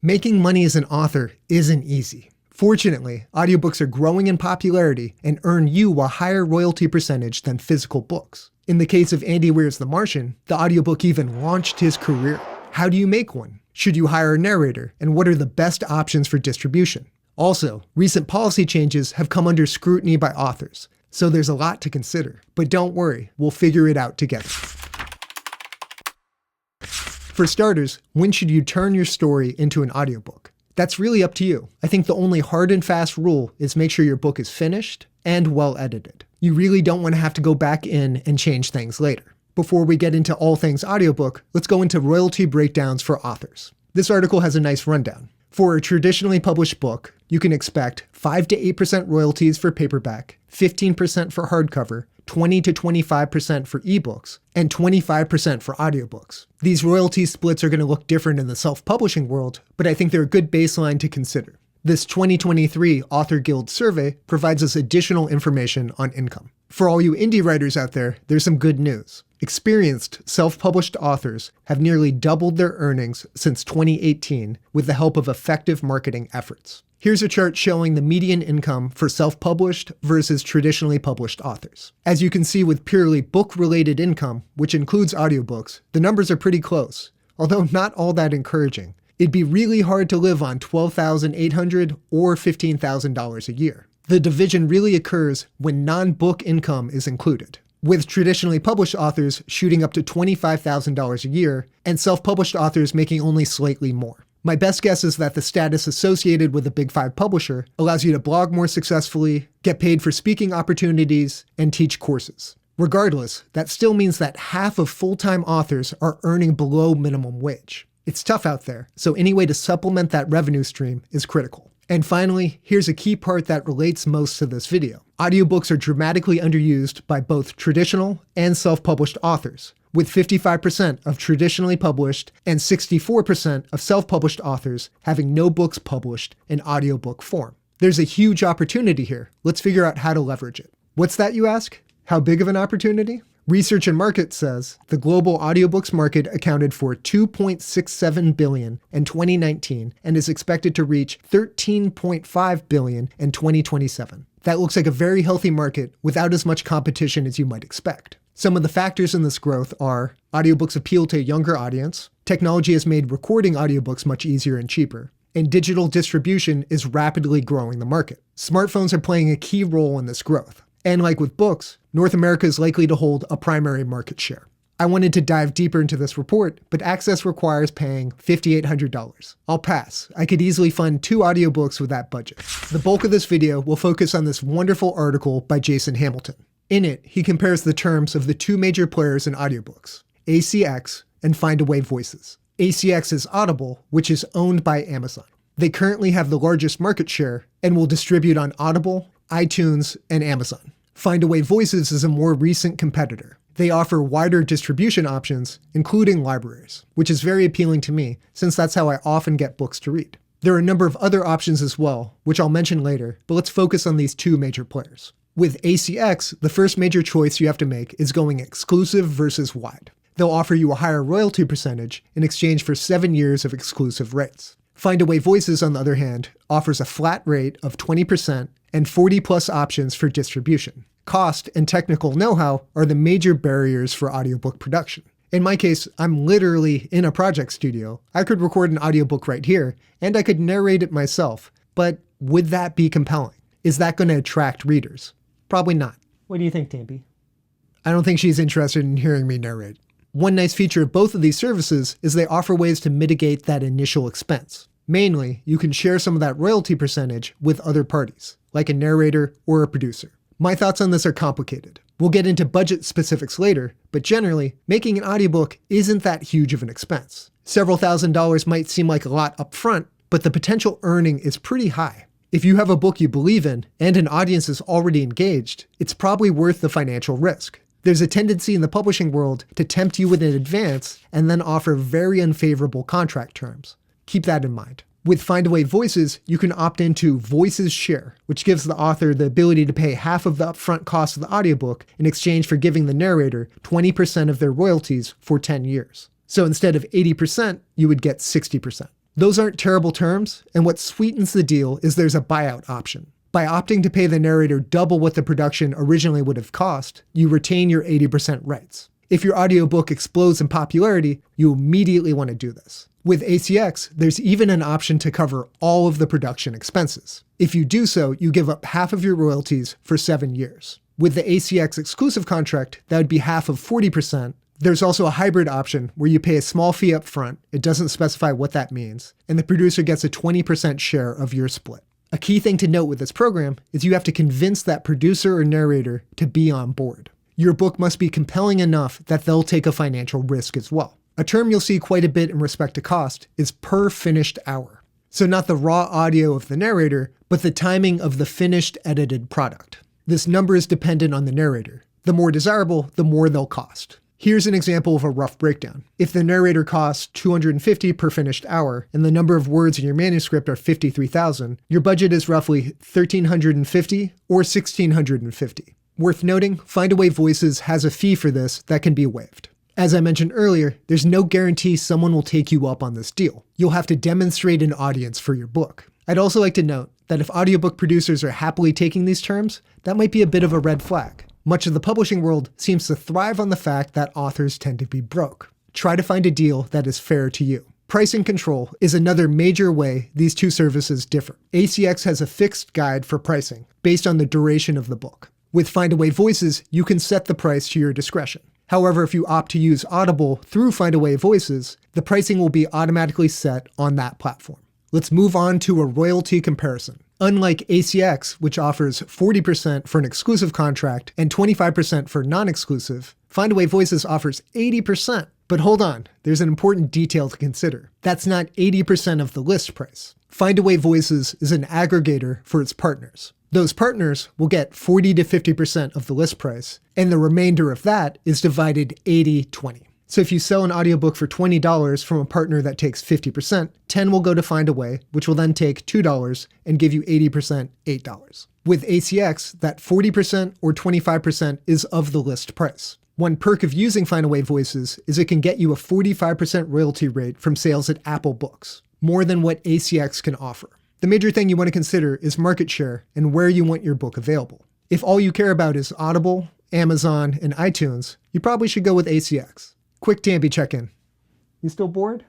Making money as an author isn't easy. Fortunately, audiobooks are growing in popularity and earn you a higher royalty percentage than physical books. In the case of Andy Weir's The Martian, the audiobook even launched his career. How do you make one? Should you hire a narrator? And what are the best options for distribution? Also, recent policy changes have come under scrutiny by authors, so there's a lot to consider. But don't worry, we'll figure it out together. For starters, when should you turn your story into an audiobook? That's really up to you. I think the only hard and fast rule is make sure your book is finished and well edited. You really don't want to have to go back in and change things later. Before we get into all things audiobook, let's go into royalty breakdowns for authors. This article has a nice rundown. For a traditionally published book, you can expect 5 to 8% royalties for paperback, 15% for hardcover, 20 to 25% for ebooks, and 25% for audiobooks. These royalty splits are going to look different in the self-publishing world, but I think they're a good baseline to consider. This 2023 Author Guild survey provides us additional information on income. For all you indie writers out there, there's some good news. Experienced self-published authors have nearly doubled their earnings since 2018 with the help of effective marketing efforts. Here's a chart showing the median income for self-published versus traditionally published authors. As you can see with purely book-related income, which includes audiobooks, the numbers are pretty close, although not all that encouraging. It'd be really hard to live on $12,800 or $15,000 a year. The division really occurs when non-book income is included, with traditionally published authors shooting up to $25,000 a year and self-published authors making only slightly more. My best guess is that the status associated with a Big 5 publisher allows you to blog more successfully, get paid for speaking opportunities, and teach courses. Regardless, that still means that half of full-time authors are earning below minimum wage. It's tough out there, so any way to supplement that revenue stream is critical. And finally, here's a key part that relates most to this video. Audiobooks are dramatically underused by both traditional and self-published authors, with 55% of traditionally published and 64% of self-published authors having no books published in audiobook form. There's a huge opportunity here. Let's figure out how to leverage it. What's that, you ask? How big of an opportunity? Research and Market says the global audiobooks market accounted for $2.67 billion in 2019 and is expected to reach $13.5 billion in 2027. That looks like a very healthy market without as much competition as you might expect. Some of the factors in this growth are audiobooks appeal to a younger audience, technology has made recording audiobooks much easier and cheaper, and digital distribution is rapidly growing the market. Smartphones are playing a key role in this growth. And like with books, North America is likely to hold a primary market share. I wanted to dive deeper into this report, but access requires paying $5,800. I'll pass. I could easily fund 2 audiobooks with that budget. The bulk of this video will focus on this wonderful article by Jason Hamilton. In it, he compares the terms of the 2 major players in audiobooks, ACX and Findaway Voices. ACX is Audible, which is owned by Amazon. They currently have the largest market share and will distribute on Audible, iTunes, and Amazon. Findaway Voices is a more recent competitor. They offer wider distribution options, including libraries, which is very appealing to me since that's how I often get books to read. There are a number of other options as well, which I'll mention later, but let's focus on these 2 major players. With ACX, the first major choice you have to make is going exclusive versus wide. They'll offer you a higher royalty percentage in exchange for 7 years of exclusive rates. Findaway Voices, on the other hand, offers a flat rate of 20% and 40+ options for distribution. Cost and technical know-how are the major barriers for audiobook production. In my case, I'm literally in a project studio. I could record an audiobook right here, and I could narrate it myself. But would that be compelling? Is that going to attract readers? Probably not. What do you think, Tampy? I don't think she's interested in hearing me narrate. One nice feature of both of these services is they offer ways to mitigate that initial expense. Mainly, you can share some of that royalty percentage with other parties, like a narrator or a producer. My thoughts on this are complicated. We'll get into budget specifics later, but generally, making an audiobook isn't that huge of an expense. Several $1,000s might seem like a lot up front, but the potential earning is pretty high. If you have a book you believe in and an audience is already engaged, it's probably worth the financial risk. There's a tendency in the publishing world to tempt you with an advance and then offer very unfavorable contract terms. Keep that in mind. With Findaway Voices, you can opt into Voices Share, which gives the author the ability to pay half of the upfront cost of the audiobook in exchange for giving the narrator 20% of their royalties for 10 years. So instead of 80%, you would get 60%. Those aren't terrible terms, and what sweetens the deal is there's a buyout option. By opting to pay the narrator double what the production originally would have cost, you retain your 80% rights. If your audiobook explodes in popularity, you immediately want to do this. With ACX, there's even an option to cover all of the production expenses. If you do so, you give up half of your royalties for 7 years. With the ACX exclusive contract, that would be half of 40%. There's also a hybrid option where you pay a small fee up front, it doesn't specify what that means, and the producer gets a 20% share of your split. A key thing to note with this program is you have to convince that producer or narrator to be on board. Your book must be compelling enough that they'll take a financial risk as well. A term you'll see quite a bit in respect to cost is per finished hour. So not the raw audio of the narrator, but the timing of the finished edited product. This number is dependent on the narrator. The more desirable, the more they'll cost. Here's an example of a rough breakdown. If the narrator costs $250 per finished hour and the number of words in your manuscript are 53,000, your budget is roughly $1,350 or $1,650. Worth noting, Findaway Voices has a fee for this that can be waived. As I mentioned earlier, there's no guarantee someone will take you up on this deal. You'll have to demonstrate an audience for your book. I'd also like to note that if audiobook producers are happily taking these terms, that might be a bit of a red flag. Much of the publishing world seems to thrive on the fact that authors tend to be broke. Try to find a deal that is fair to you. Pricing control is another major way these two services differ. ACX has a fixed guide for pricing based on the duration of the book. With Findaway Voices, you can set the price to your discretion. However, if you opt to use Audible through Findaway Voices, the pricing will be automatically set on that platform. Let's move on to a royalty comparison. Unlike ACX, which offers 40% for an exclusive contract and 25% for non-exclusive, Findaway Voices offers 80%. But hold on, there's an important detail to consider. That's not 80% of the list price. Findaway Voices is an aggregator for its partners. Those partners will get 40 to 50% of the list price, and the remainder of that is divided 80-20. So if you sell an audiobook for $20 from a partner that takes 50%, 10 will go to Findaway, which will then take $2 and give you 80%, $8. With ACX, that 40% or 25% is of the list price. One perk of using Findaway Voices is it can get you a 45% royalty rate from sales at Apple Books, more than what ACX can offer. The major thing you want to consider is market share and where you want your book available. If all you care about is Audible, Amazon, and iTunes, you probably should go with ACX. Quick Tambi check-in. You still bored?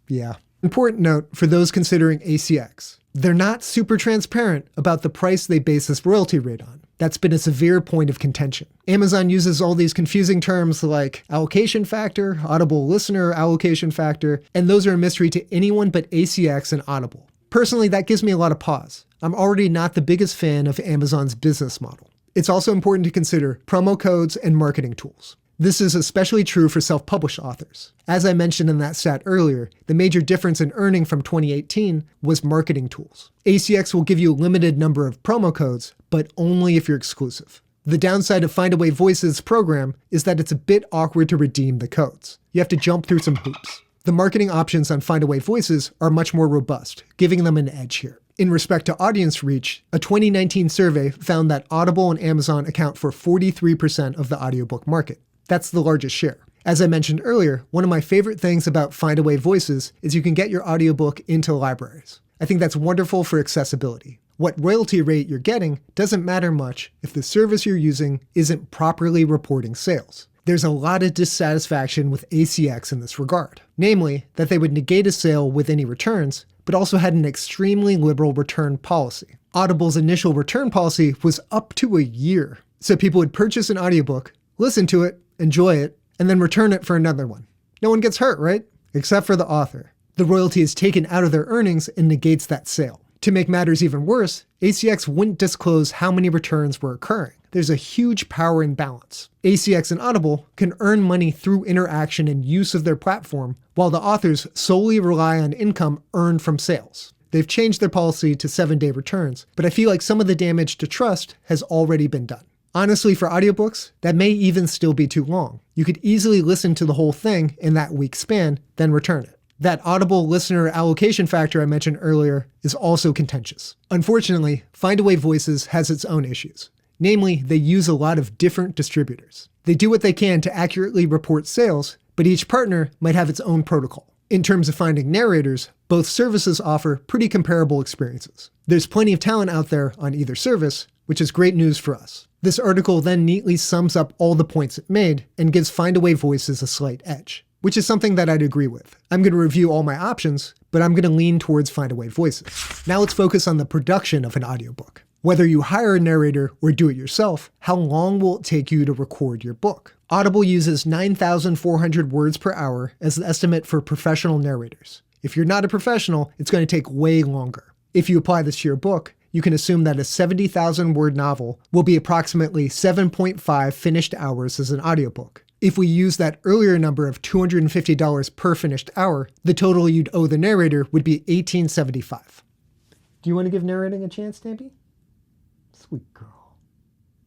Yeah. Important note for those considering ACX. They're not super transparent about the price they base this royalty rate on. That's been a severe point of contention. Amazon uses all these confusing terms like allocation factor, Audible listener allocation factor, and those are a mystery to anyone but ACX and Audible. Personally, that gives me a lot of pause. I'm already not the biggest fan of Amazon's business model. It's also important to consider promo codes and marketing tools. This is especially true for self-published authors. As I mentioned in that stat earlier, the major difference in earning from 2018 was marketing tools. ACX will give you a limited number of promo codes, but only if you're exclusive. The downside of Findaway Voices program is that it's a bit awkward to redeem the codes. You have to jump through some hoops. The marketing options on Findaway Voices are much more robust, giving them an edge here. In respect to audience reach, a 2019 survey found that Audible and Amazon account for 43% of the audiobook market. That's the largest share. As I mentioned earlier, one of my favorite things about Findaway Voices is you can get your audiobook into libraries. I think that's wonderful for accessibility. What royalty rate you're getting doesn't matter much if the service you're using isn't properly reporting sales. There's a lot of dissatisfaction with ACX in this regard. Namely, that they would negate a sale with any returns, but also had an extremely liberal return policy. Audible's initial return policy was up to a year. So people would purchase an audiobook, listen to it, enjoy it, and then return it for another one. No one gets hurt, right? Except for the author. The royalty is taken out of their earnings and negates that sale. To make matters even worse, ACX wouldn't disclose how many returns were occurring. There's a huge power imbalance. ACX and Audible can earn money through interaction and use of their platform, while the authors solely rely on income earned from sales. They've changed their policy to 7-day returns, but I feel like some of the damage to trust has already been done. Honestly, for audiobooks, that may even still be too long. You could easily listen to the whole thing in that week span, then return it. That Audible listener allocation factor I mentioned earlier is also contentious. Unfortunately, Findaway Voices has its own issues. Namely, they use a lot of different distributors. They do what they can to accurately report sales, but each partner might have its own protocol. In terms of finding narrators, both services offer pretty comparable experiences. There's plenty of talent out there on either service, which is great news for us. This article then neatly sums up all the points it made and gives Findaway Voices a slight edge, which is something that I'd agree with. I'm going to review all my options, but I'm going to lean towards Findaway Voices. Now let's focus on the production of an audiobook. Whether you hire a narrator or do it yourself, how long will it take you to record your book? Audible uses 9,400 words per hour as the estimate for professional narrators. If you're not a professional, it's going to take way longer. If you apply this to your book, you can assume that a 70,000 word novel will be approximately 7.5 finished hours as an audiobook. If we use that earlier number of $250 per finished hour, the total you'd owe the narrator would be $1,875. Do you want to give narrating a chance, Stampy? Sweet girl.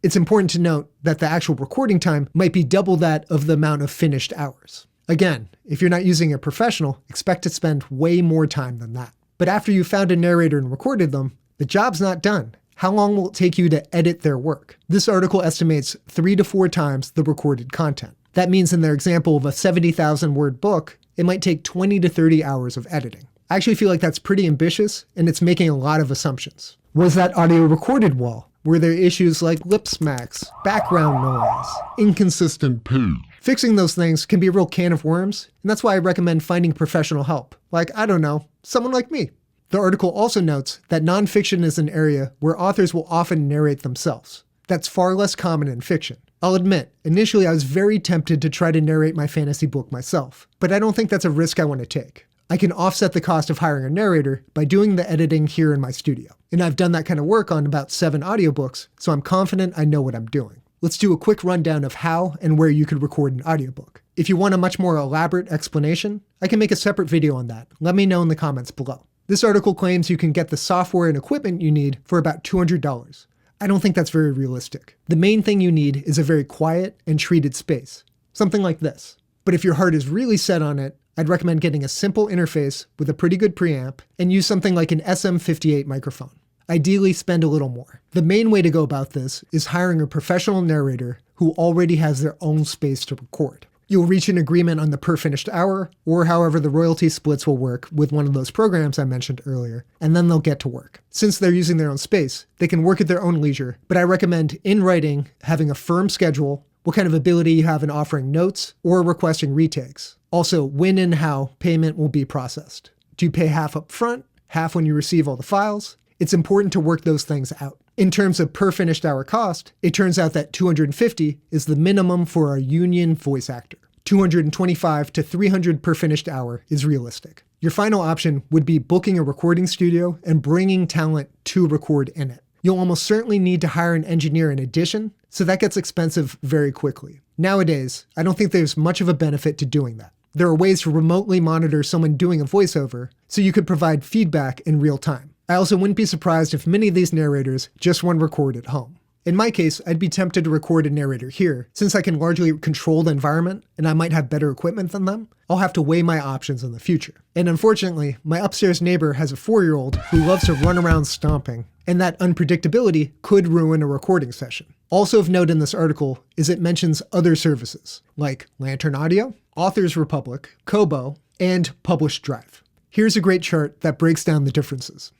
It's important to note that the actual recording time might be double that of the amount of finished hours. Again, if you're not using a professional, expect to spend way more time than that. But after you've found a narrator and recorded them, the job's not done. How long will it take you to edit their work? This article estimates 3 to 4 times the recorded content. That means in their example of a 70,000 word book, it might take 20 to 30 hours of editing. I actually feel like that's pretty ambitious, and it's making a lot of assumptions. Was that audio recorded well? Were there issues like lip smacks, background noise, inconsistent poo? Fixing those things can be a real can of worms, and that's why I recommend finding professional help. Like, I don't know, someone like me. The article also notes that nonfiction is an area where authors will often narrate themselves. That's far less common in fiction. I'll admit, initially I was very tempted to try to narrate my fantasy book myself, but I don't think that's a risk I want to take. I can offset the cost of hiring a narrator by doing the editing here in my studio. And I've done that kind of work on about 7 audiobooks, so I'm confident I know what I'm doing. Let's do a quick rundown of how and where you could record an audiobook. If you want a much more elaborate explanation, I can make a separate video on that. Let me know in the comments below. This article claims you can get the software and equipment you need for about $200. I don't think that's very realistic. The main thing you need is a very quiet and treated space. Something like this. But if your heart is really set on it, I'd recommend getting a simple interface with a pretty good preamp and use something like an SM58 microphone. Ideally, spend a little more. The main way to go about this is hiring a professional narrator who already has their own space to record. You'll reach an agreement on the per finished hour, or however the royalty splits will work with one of those programs I mentioned earlier, and then they'll get to work. Since they're using their own space, they can work at their own leisure, but I recommend in writing having a firm schedule, what kind of ability you have in offering notes or requesting retakes. Also, when and how payment will be processed. Do you pay half up front, half when you receive all the files? It's important to work those things out. In terms of per finished hour cost, it turns out that $250 is the minimum for a union voice actor. $225 to $300 per finished hour is realistic. Your final option would be booking a recording studio and bringing talent to record in it. You'll almost certainly need to hire an engineer in addition, so that gets expensive very quickly. Nowadays, I don't think there's much of a benefit to doing that. There are ways to remotely monitor someone doing a voiceover, so you could provide feedback in real time. I also wouldn't be surprised if many of these narrators just want to record at home. In my case, I'd be tempted to record a narrator here. Since I can largely control the environment and I might have better equipment than them, I'll have to weigh my options in the future. And unfortunately, my upstairs neighbor has a 4-year-old who loves to run around stomping, and that unpredictability could ruin a recording session. Also of note in this article is it mentions other services, like Lantern Audio, Authors Republic, Kobo, and Published Drive. Here's a great chart that breaks down the differences.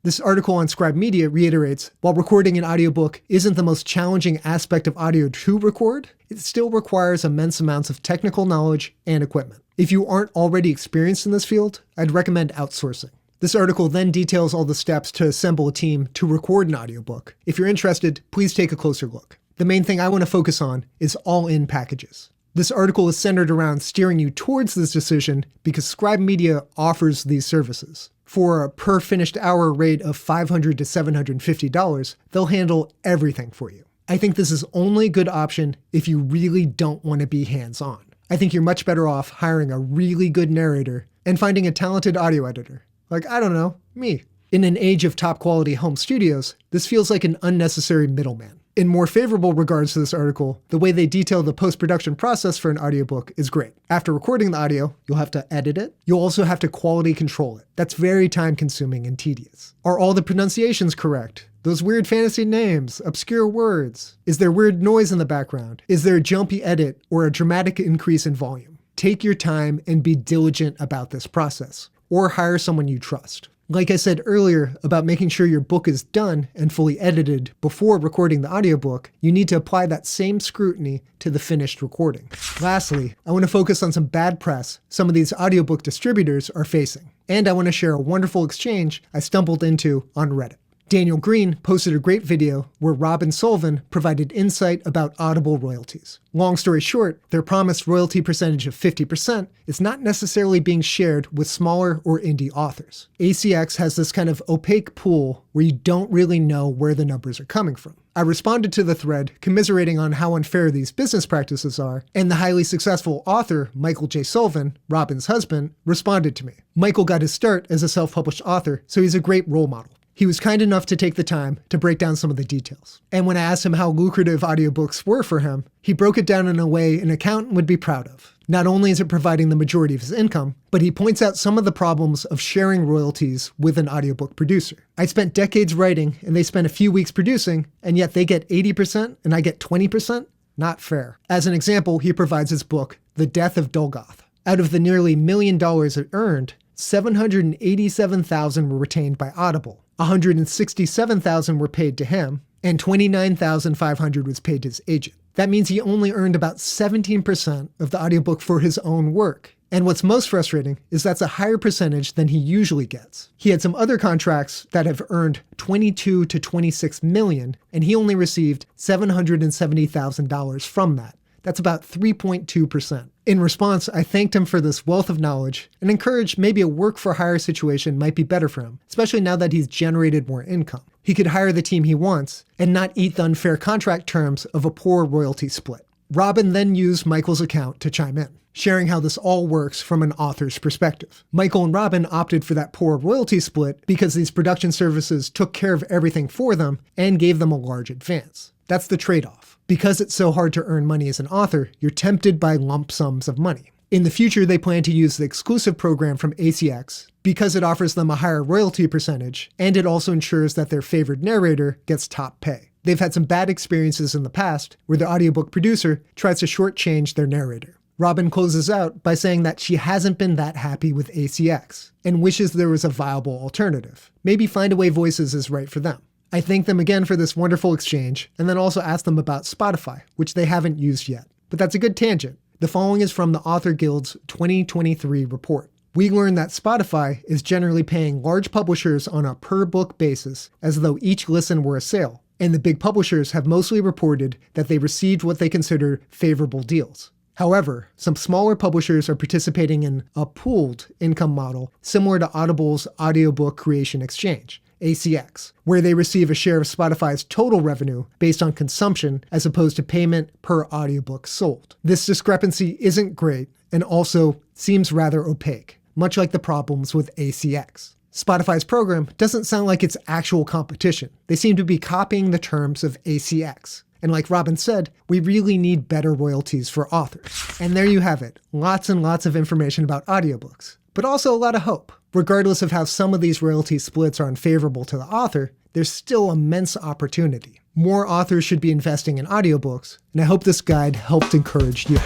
This article on Scribe Media reiterates, while recording an audiobook isn't the most challenging aspect of audio to record, it still requires immense amounts of technical knowledge and equipment. If you aren't already experienced in this field, I'd recommend outsourcing. This article then details all the steps to assemble a team to record an audiobook. If you're interested, please take a closer look. The main thing I want to focus on is all-in packages. This article is centered around steering you towards this decision because Scribe Media offers these services. For a per finished hour rate of $500 to $750, they'll handle everything for you. I think this is only a good option if you really don't want to be hands-on. I think you're much better off hiring a really good narrator and finding a talented audio editor. Like, I don't know, me. In an age of top quality home studios, this feels like an unnecessary middleman. In more favorable regards to this article, the way they detail the post-production process for an audiobook is great. After recording the audio, you'll have to edit it. You'll also have to quality control it. That's very time-consuming and tedious. Are all the pronunciations correct? Those weird fantasy names, obscure words. Is there weird noise in the background? Is there a jumpy edit or a dramatic increase in volume? take your time and be diligent about this process, or hire someone you trust. Like I said earlier about making sure your book is done and fully edited before recording the audiobook, you need to apply that same scrutiny to the finished recording. Lastly, I want to focus on some bad press some of these audiobook distributors are facing. And I want to share a wonderful exchange I stumbled into on Reddit. Daniel Green posted a great video where Rob and Sullivan provided insight about Audible royalties. Long story short, their promised royalty percentage of 50% is not necessarily being shared with smaller or indie authors. ACX has this kind of opaque pool where you don't really know where the numbers are coming from. I responded to the thread commiserating on how unfair these business practices are, and the highly successful author, Michael J. Sullivan, Robin's husband, responded to me. Michael got his start as a self-published author, so he's a great role model. He was kind enough to take the time to break down some of the details. And when I asked him how lucrative audiobooks were for him, he broke it down in a way an accountant would be proud of. Not only is it providing the majority of his income, but he points out some of the problems of sharing royalties with an audiobook producer. I spent decades writing, and they spent a few weeks producing, and yet they get 80% and I get 20%? Not fair. As an example, he provides his book, The Death of Dulgoth. Out of the nearly $1 million it earned, $787,000 were retained by Audible. $167,000 were paid to him, and $29,500 was paid to his agent. That means he only earned about 17% of the audiobook for his own work. And what's most frustrating is that's a higher percentage than he usually gets. He had some other contracts that have earned $22 to $26 million, and he only received $770,000 from that. That's about 3.2%. In response, I thanked him for this wealth of knowledge and encouraged maybe a work-for-hire situation might be better for him, especially now that he's generated more income. He could hire the team he wants and not eat the unfair contract terms of a poor royalty split. Robin then used Michael's account to chime in, sharing how this all works from an author's perspective. Michael and Robin opted for that poor royalty split because these production services took care of everything for them and gave them a large advance. That's the trade-off. Because it's so hard to earn money as an author, you're tempted by lump sums of money. In the future, they plan to use the exclusive program from ACX because it offers them a higher royalty percentage, and it also ensures that their favored narrator gets top pay. They've had some bad experiences in the past where the audiobook producer tries to shortchange their narrator. Robin closes out by saying that she hasn't been that happy with ACX and wishes there was a viable alternative. Maybe Findaway Voices is right for them. I thank them again for this wonderful exchange, and then also ask them about Spotify, which they haven't used yet. But that's a good tangent. The following is from the Author Guild's 2023 report. We learned that Spotify is generally paying large publishers on a per-book basis as though each listen were a sale, and the big publishers have mostly reported that they received what they consider favorable deals. However, some smaller publishers are participating in a pooled income model similar to Audible's Audiobook Creation Exchange, ACX, where they receive a share of Spotify's total revenue based on consumption as opposed to payment per audiobook sold. This discrepancy isn't great and also seems rather opaque, much like the problems with ACX. Spotify's program doesn't sound like it's actual competition. They seem to be copying the terms of ACX. And like Robin said, we really need better royalties for authors. And there you have it, lots and lots of information about audiobooks, but also a lot of hope. Regardless of how some of these royalty splits are unfavorable to the author, there's still immense opportunity. More authors should be investing in audiobooks, and I hope this guide helped encourage you.